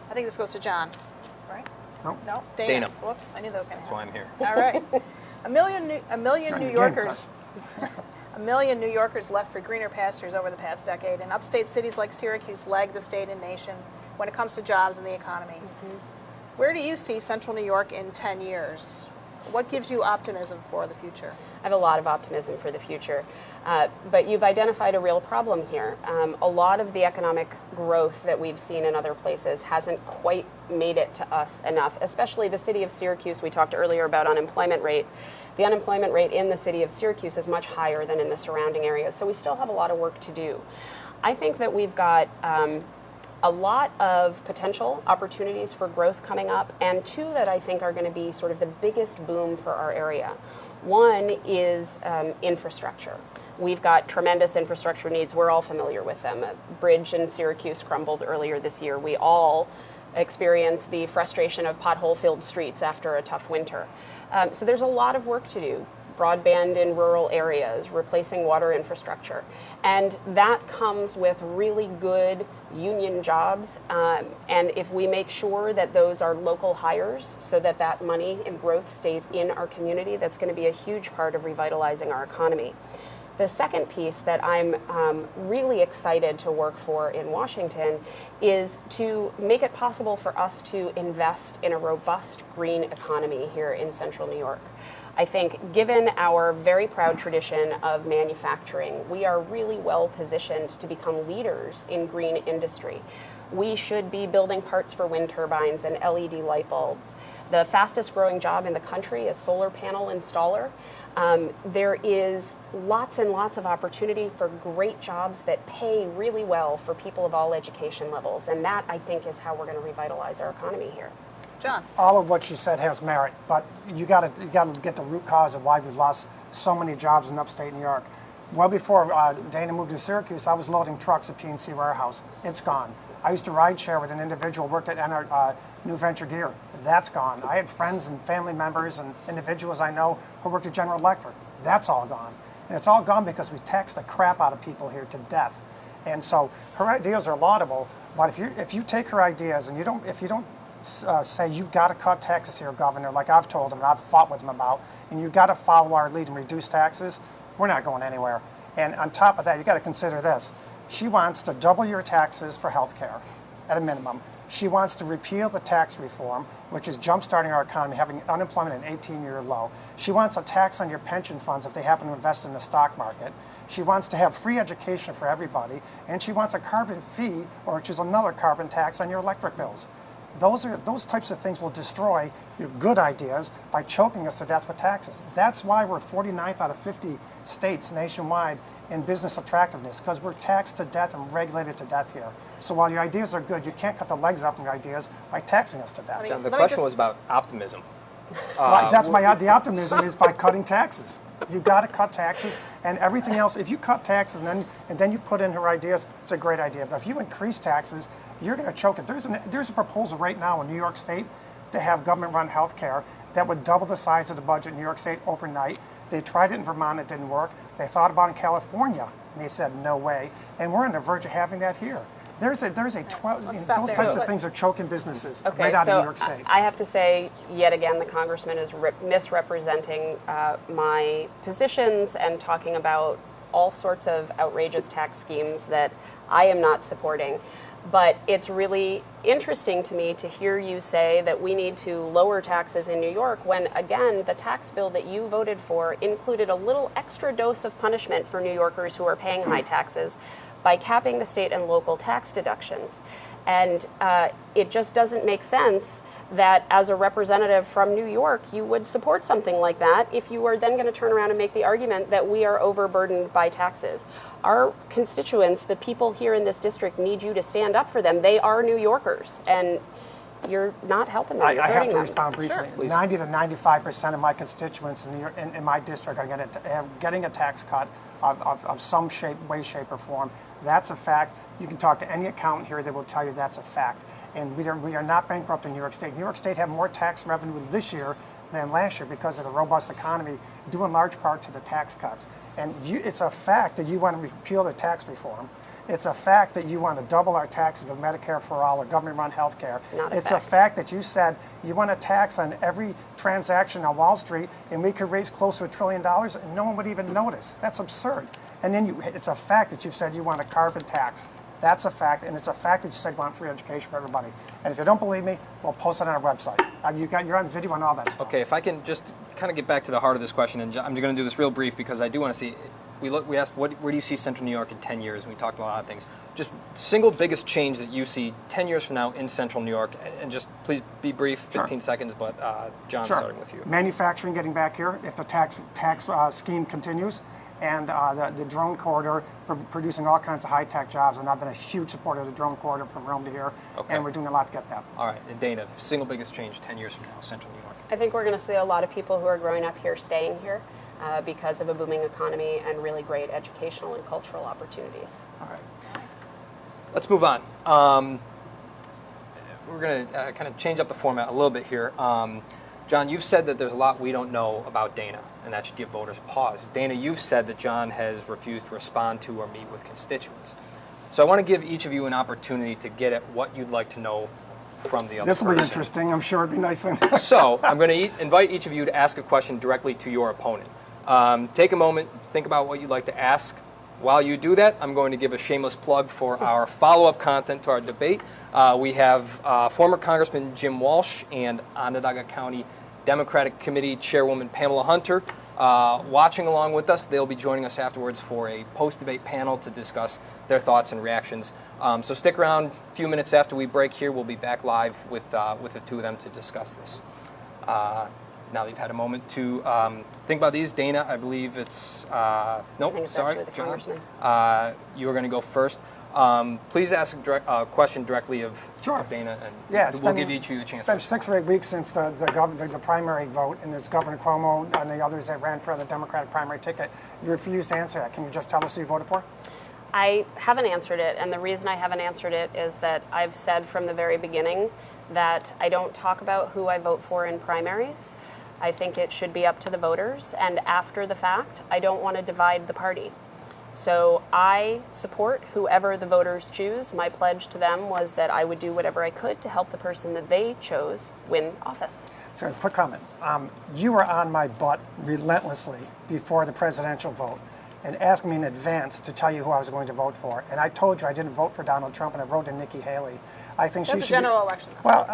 I think this goes to John, right? Nope. No, Dana. Whoops, I knew that was going to That's why happen. I'm here. All right. A million New Again, Yorkers. A million New Yorkers left for greener pastures over the past decade, and upstate cities like Syracuse lag the state and nation when it comes to jobs and the economy. Where do you see Central New York in 10 years? What gives you optimism for the future? I have a lot of optimism for the future, but you've identified a real problem here. A lot of the economic growth that we've seen in other places hasn't quite made it to us enough, especially the city of Syracuse. We talked earlier about unemployment rate. The unemployment rate in the city of Syracuse is much higher than in the surrounding areas, so we still have a lot of work to do. I think that we've got a lot of potential opportunities for growth coming up, and two that I think are going to be sort of the biggest boom for our area. One is infrastructure. We've got tremendous infrastructure needs. We're all familiar with them. A bridge in Syracuse crumbled earlier this year. We all experienced the frustration of pothole-filled streets after a tough winter. So there's a lot of work to do. Broadband in rural areas, replacing water infrastructure. And that comes with really good union jobs. And if we make sure that those are local hires so that that money and growth stays in our community, that's going to be a huge part of revitalizing our economy. The second piece that I'm really excited to work for in Washington is to make it possible for us to invest in a robust green economy here in Central New York. I think given our very proud tradition of manufacturing, we are really well positioned to become leaders in green industry. We should be building parts for wind turbines and LED light bulbs. The fastest growing job in the country is solar panel installer. There is lots and lots of opportunity for great jobs that pay really well for people of all education levels, and that, I think, is how we're going to revitalize our economy here. John. All of what she said has merit, but you got to get the root cause of why we've lost so many jobs in upstate New York. Well before Dana moved to Syracuse, I was loading trucks at PNC Warehouse. It's gone. I used to ride share with an individual who worked at New Venture Gear. That's gone. I had friends and family members and individuals I know who worked at General Electric. That's all gone. And it's all gone because we tax the crap out of people here to death. And so her ideas are laudable, but if you take her ideas and if you don't say you've got to cut taxes here, Governor, like I've told him and I've fought with him about, and you've got to follow our lead and reduce taxes, we're not going anywhere. And on top of that, you've got to consider this. She wants to double your taxes for health care at a minimum. She wants to repeal the tax reform, which is jumpstarting our economy, having unemployment at an 18-year low. She wants a tax on your pension funds if they happen to invest in the stock market. She wants to have free education for everybody, and she wants a carbon fee, which is another carbon tax on your electric bills. Those types of things will destroy your good ideas by choking us to death with taxes. That's why we're 49th out of 50 states nationwide in business attractiveness, because we're taxed to death and regulated to death here. So while your ideas are good, you can't cut the legs off your ideas by taxing us to death. John, the question was about optimism. Right, the optimism is by cutting taxes. You got to cut taxes, and everything else. If you cut taxes and then you put in her ideas, it's a great idea. But if you increase taxes, you're going to choke it. There's a proposal right now in New York State to have government-run health care that would double the size of the budget in New York State overnight. They tried it in Vermont, it didn't work. They thought about it in California, and they said no way. And we're on the verge of having that here. There's a 12. Those types of things are choking businesses right out of New York State. I have to say, yet again, the congressman is misrepresenting my positions and talking about all sorts of outrageous tax schemes that I am not supporting. But it's really interesting to me to hear you say that we need to lower taxes in New York when, again, the tax bill that you voted for included a little extra dose of punishment for New Yorkers who are paying high taxes by capping the state and local tax deductions. And it just doesn't make sense that as a representative from New York, you would support something like that if you are then going to turn around and make the argument that we are overburdened by taxes. Our constituents, the people here in this district, need you to stand up for them. They are New Yorkers, and you're not helping them. I have to respond briefly. Sure, 90 to 95% of my constituents in, New York, in my district are getting a tax cut of some way, shape, or form. That's a fact. You can talk to any accountant here that will tell you that's a fact. And we are not bankrupt in New York State. New York State had more tax revenue this year than last year because of the robust economy, due in large part to the tax cuts. And it's a fact that you want to repeal the tax reform. It's a fact that you want to double our taxes with Medicare for all or government-run health care. It's a fact that you said you want a tax on every transaction on Wall Street, and we could raise close to $1 trillion, and no one would even notice. That's absurd. And then it's a fact that you've said you want a carbon tax. That's a fact, and it's a fact that you said you want free education for everybody. And if you don't believe me, we'll post it on our website. You're on video and all that stuff. Okay, if I can just kind of get back to the heart of this question, and I'm going to do this real brief because I do want to see. We asked, where do you see Central New York in 10 years? And we talked about a lot of things. Just single biggest change that you see 10 years from now in Central New York, and just please be brief, 15 seconds, but John, starting with you. Manufacturing getting back here, if the tax scheme continues, and the drone corridor, producing all kinds of high-tech jobs. And I've been a huge supporter of the drone corridor from Rome to here, and we're doing a lot to get that. All right, and Dana, single biggest change 10 years from now, Central New York. I think we're going to see a lot of people who are growing up here staying here because of a booming economy and really great educational and cultural opportunities. All right. Let's move on. We're going to kind of change up the format a little bit here. John, you've said that there's a lot we don't know about Dana, and that should give voters pause. Dana, you've said that John has refused to respond to or meet with constituents. So I want to give each of you an opportunity to get at what you'd like to know from the other This will be person. interesting. I'm sure it'll be nice. So I'm going to invite each of you to ask a question directly to your opponent. Take a moment, think about what you'd like to ask. While you do that, I'm going to give a shameless plug for our follow-up content to our debate. We have former Congressman Jim Walsh and Onondaga County Democratic Committee Chairwoman Pamela Hunter watching along with us. They'll be joining us afterwards for a post-debate panel to discuss their thoughts and reactions. So stick around a few minutes after we break here. We'll be back live with the two of them to discuss this. Now that you've had a moment to think about these, Dana, I believe it's nope. I think it's Sorry, actually the John. Congressman. You are going to go first. Please ask a question directly of Dana, and we'll give each of you a chance. It's been 6 or 8 weeks since the primary vote, and there's Governor Cuomo and the others that ran for the Democratic primary ticket. You refused to answer that. Can you just tell us who you voted for? I haven't answered it, and the reason I haven't answered it is that I've said from the very beginning that I don't talk about who I vote for in primaries. I think it should be up to the voters, and after the fact, I don't want to divide the party. So I support whoever the voters choose. My pledge to them was that I would do whatever I could to help the person that they chose win office. So, quick comment. You were on my butt relentlessly before the presidential vote and asked me in advance to tell you who I was going to vote for. And I told you I didn't vote for Donald Trump, and I wrote to Nikki Haley. I think That's she a should general election. Well,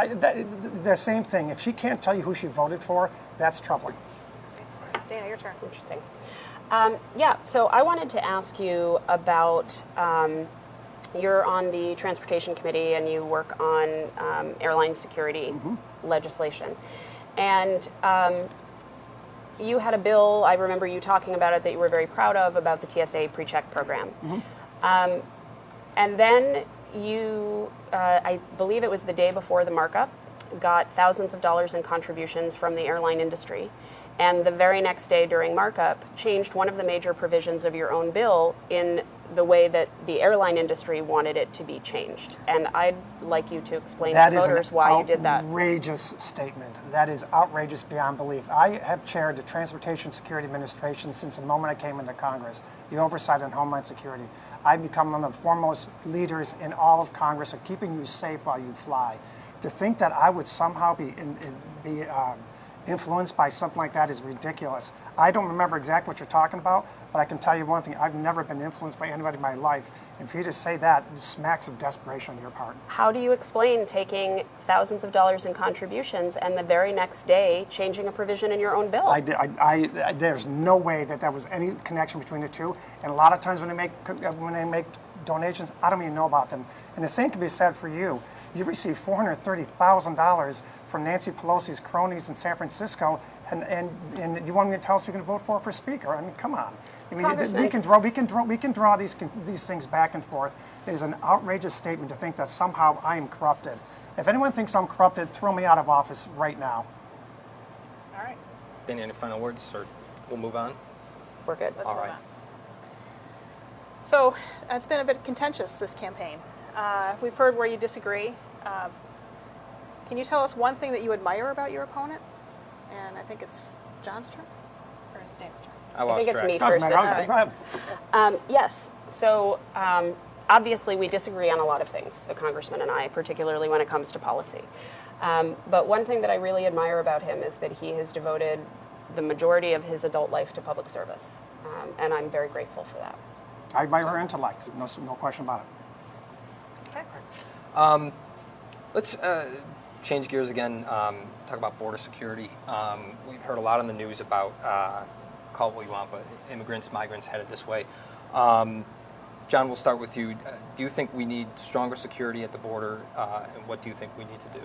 the same thing. If she can't tell you who she voted for, that's troubling. Dana, your turn. Interesting. So I wanted to ask you about, you're on the Transportation Committee and you work on airline security legislation. And you had a bill, I remember you talking about it, that you were very proud of, about the TSA PreCheck program. And then you, I believe it was the day before the markup, got thousands of dollars in contributions from the airline industry. And the very next day during markup, changed one of the major provisions of your own bill in the way that the airline industry wanted it to be changed. And I'd like you to explain to voters why you did that. That is an outrageous statement. That is outrageous beyond belief. I have chaired the Transportation Security Administration since the moment I came into Congress, the oversight on Homeland Security. I've become one of the foremost leaders in all of Congress of keeping you safe while you fly. To think that I would somehow be influenced by something like that is ridiculous. I don't remember exactly what you're talking about, but I can tell you one thing, I've never been influenced by anybody in my life. And for you to say that, it smacks of desperation on your part. How do you explain taking thousands of dollars in contributions and the very next day changing a provision in your own bill? There's no way that was any connection between the two. And a lot of times when they make donations, I don't even know about them. And the same can be said for you. You received $430,000 from Nancy Pelosi's cronies in San Francisco, and you want me to tell us who you're going to vote for Speaker? I mean, come on. I mean, we can draw these things back and forth. It is an outrageous statement to think that somehow I am corrupted. If anyone thinks I'm corrupted, throw me out of office right now. All right. Danny, any final words, or we'll move on? We're good. Let's move on. So it's been a bit contentious, this campaign. We've heard where you disagree. Can you tell us one thing that you admire about your opponent? And I think it's John's turn, or it's Dana's turn. I think it's me Doesn't first matter. this Go time. ahead. Yes. So obviously we disagree on a lot of things, the Congressman and I, particularly when it comes to policy. But one thing that I really admire about him is that he has devoted the majority of his adult life to public service. And I'm very grateful for that. I admire her intellect, no question about it. Okay. Let's change gears again, talk about border security. We've heard a lot in the news about, call it what you want, but immigrants, migrants headed this way. John, we'll start with you. Do you think we need stronger security at the border, and what do you think we need to do?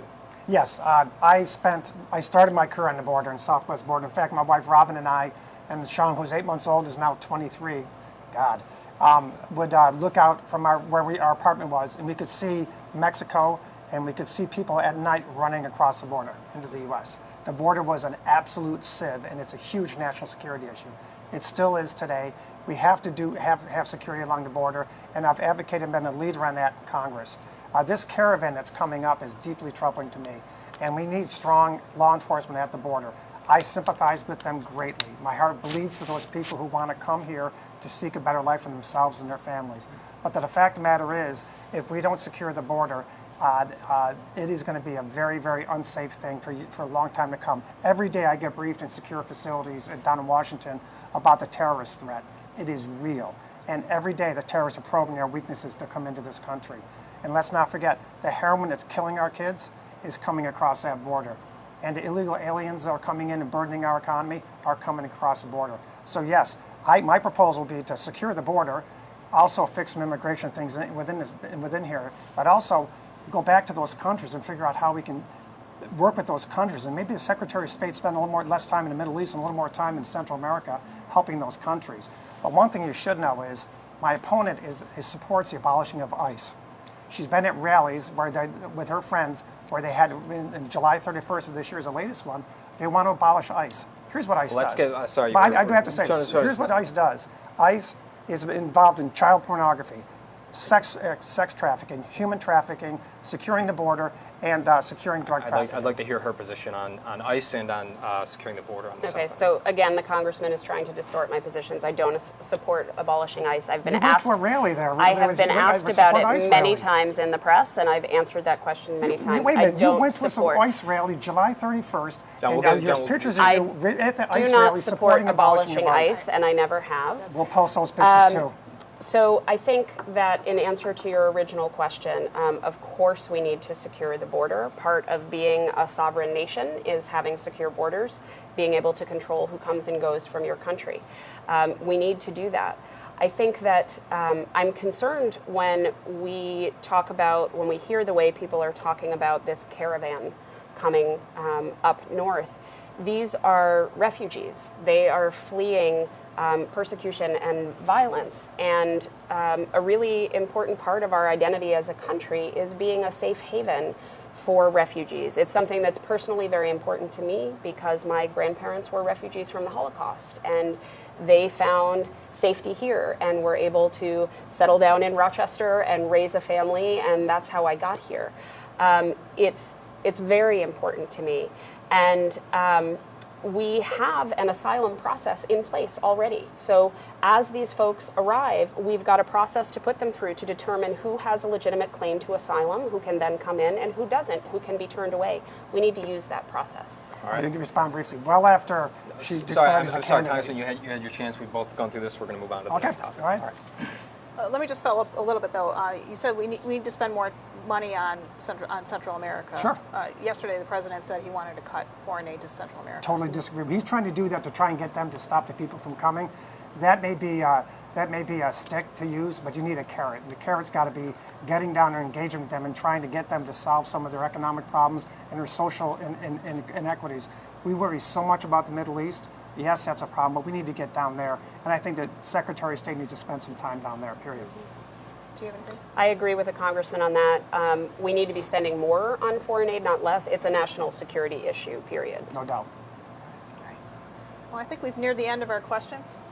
Yes, I started my career on the border, in southwest border. In fact, my wife Robin and I and Sean, who's 8 months old, is now 23. God. Would look out from our apartment was, and we could see Mexico, and we could see people at night running across the border into the U.S. The border was an absolute sieve, and it's a huge national security issue. It still is today. We have to have security along the border, and I've advocated and been a leader on that in Congress. This caravan that's coming up is deeply troubling to me, and we need strong law enforcement at the border. I sympathize with them greatly. My heart bleeds for those people who want to come here to seek a better life for themselves and their families. But the fact of the matter is, if we don't secure the border, it is going to be a very, very unsafe thing for a long time to come. Every day I get briefed in secure facilities down in Washington about the terrorist threat. It is real. And every day the terrorists are probing their weaknesses to come into this country. And let's not forget, the heroin that's killing our kids is coming across that border. And the illegal aliens that are coming in and burdening our economy are coming across the border. So yes, my proposal would be to secure the border, also fix some immigration things within here, but also go back to those countries and figure out how we can work with those countries. And maybe the Secretary of State spend less time in the Middle East and a little more time in Central America helping those countries. But one thing you should know is my opponent supports the abolishing of ICE. She's been at rallies with her friends where they had, in July 31st of this year is the latest one, they want to abolish ICE. Here's what ICE does. Sorry. I do have to say this. Here's what ICE does. ICE is involved in child pornography, sex trafficking, human trafficking, securing the border, and securing drug trafficking. I'd like to hear her position on ICE and on securing the border on this. Okay, so again, the congressman is trying to distort my positions. I don't support abolishing ICE. I've been You asked. went to a rally there. I have been asked about it many times in the press, and I've answered that question many times. Wait a minute, I you went to some support. ICE rally July 31st, We'll and get- there's pictures of I you at the do ICE not rally support supporting abolishing ICE, and I never have. We'll post those pictures too. So I think that in answer to your original question, of course we need to secure the border. Part of being a sovereign nation is having secure borders, being able to control who comes and goes from your country. We need to do that. I think that I'm concerned when we hear the way people are talking about this caravan coming up north. These are refugees. They are fleeing persecution and violence. And a really important part of our identity as a country is being a safe haven for refugees. It's something that's personally very important to me because my grandparents were refugees from the Holocaust, and they found safety here and were able to settle down in Rochester and raise a family, and that's how I got here. It's very important to me. And we have an asylum process in place already. So as these folks arrive, we've got a process to put them through to determine who has a legitimate claim to asylum, who can then come in, and who doesn't, who can be turned away. We need to use that process. I need to respond briefly. Well after she declared as a Sorry, candidate. Congressman, you had your chance. We've both gone through this. We're going to move on to the next topic. All right. Let me just follow up a little bit, though. You said we need to spend more money on Central America. Sure. Yesterday, the president said he wanted to cut foreign aid to Central America. Totally disagree. He's trying to do that to try and get them to stop the people from coming. That may be a stick to use, but you need a carrot. And the carrot's got to be getting down and engaging with them and trying to get them to solve some of their economic problems and their social inequities. We worry so much about the Middle East. Yes, that's a problem, but we need to get down there. And I think that Secretary of State needs to spend some time down there, period. Do you have anything? I agree with the congressman on that. We need to be spending more on foreign aid, not less. It's a national security issue, period. No doubt. Well, I think we've neared the end of our questions.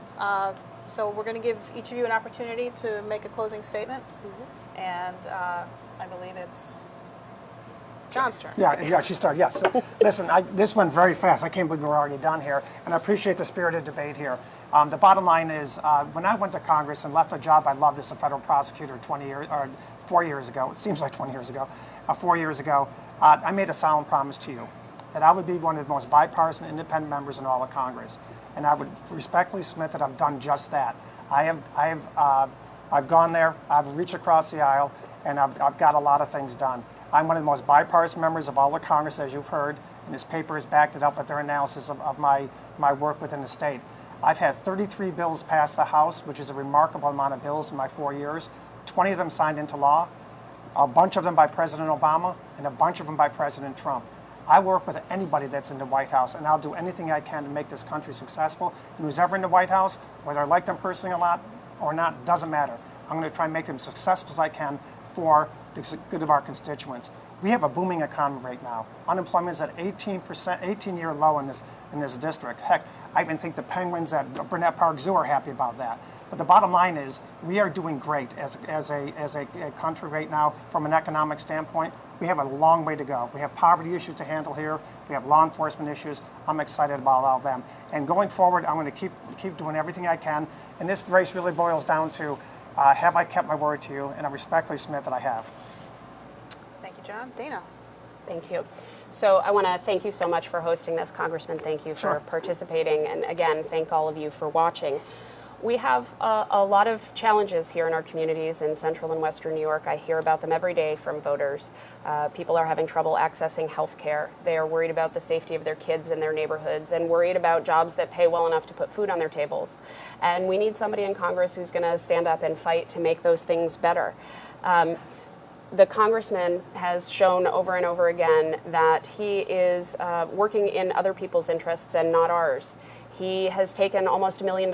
So we're going to give each of you an opportunity to make a closing statement. And I believe it's John's turn. Yeah, she started, yes. Listen, this went very fast. I can't believe we're already done here. And I appreciate the spirited debate here. The bottom line is, when I went to Congress and left a job I loved as a federal prosecutor 4 years ago, it seems like 20 years ago, 4 years ago, I made a solemn promise to you that I would be one of the most bipartisan, independent members in all of Congress. And I would respectfully submit that I've done just that. I've gone there, I've reached across the aisle, and I've got a lot of things done. I'm one of the most bipartisan members of all of Congress, as you've heard, and this paper has backed it up with their analysis of my work within the state. I've had 33 bills pass the House, which is a remarkable amount of bills in my 4 years, 20 of them signed into law, a bunch of them by President Obama, and a bunch of them by President Trump. I work with anybody that's in the White House, and I'll do anything I can to make this country successful. And who's ever in the White House, whether I like them personally a lot or not, doesn't matter. I'm going to try and make them as successful as I can for the good of our constituents. We have a booming economy right now. Unemployment is at 18%, 18-year low in this district. Heck, I even think the Penguins at Burnett Park Zoo are happy about that. But the bottom line is, we are doing great as a country right now from an economic standpoint. We have a long way to go. We have poverty issues to handle here. We have law enforcement issues. I'm excited about all of them. And going forward, I'm going to keep doing everything I can. And this race really boils down to, have I kept my word to you? And I respectfully submit that I have. Thank you, John. Dana. Thank you. So I want to thank you so much for hosting this, Congressman. Thank you for participating. And again, thank all of you for watching. We have a lot of challenges here in our communities in Central and Western New York. I hear about them every day from voters. People are having trouble accessing health care. They are worried about the safety of their kids in their neighborhoods and worried about jobs that pay well enough to put food on their tables. And we need somebody in Congress who's going to stand up and fight to make those things better. The congressman has shown over and over again that he is working in other people's interests and not ours. He has taken almost $1 million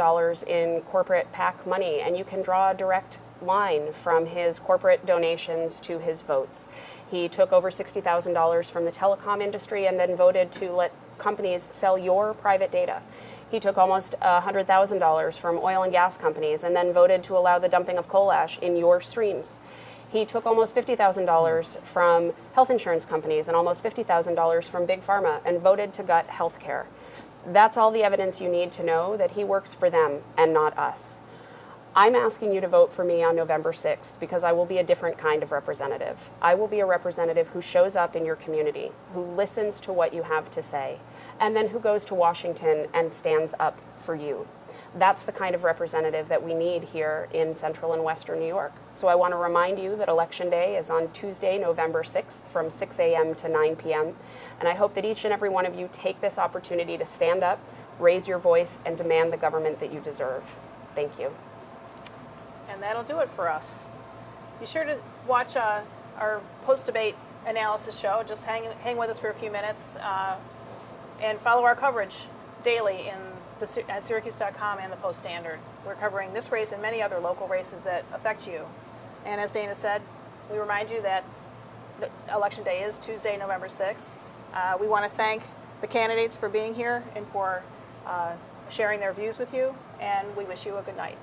in corporate PAC money, and you can draw a direct line from his corporate donations to his votes. He took over $60,000 from the telecom industry and then voted to let companies sell your private data. He took almost $100,000 from oil and gas companies and then voted to allow the dumping of coal ash in your streams. He took almost $50,000 from health insurance companies and almost $50,000 from Big Pharma and voted to gut health care. That's all the evidence you need to know that he works for them and not us. I'm asking you to vote for me on November 6th because I will be a different kind of representative. I will be a representative who shows up in your community, who listens to what you have to say, and then who goes to Washington and stands up for you. That's the kind of representative that we need here in Central and Western New York. So I want to remind you that Election Day is on Tuesday, November 6th from 6 a.m. to 9 p.m. And I hope that each and every one of you take this opportunity to stand up, raise your voice, and demand the government that you deserve. Thank you. And that'll do it for us. Be sure to watch our post-debate analysis show. Just hang with us for a few minutes and follow our coverage daily at Syracuse.com and the Post-Standard. We're covering this race and many other local races that affect you. And as Dana said, we remind you that Election Day is Tuesday, November 6th. We want to thank the candidates for being here and for sharing their views with you, and we wish you a good night.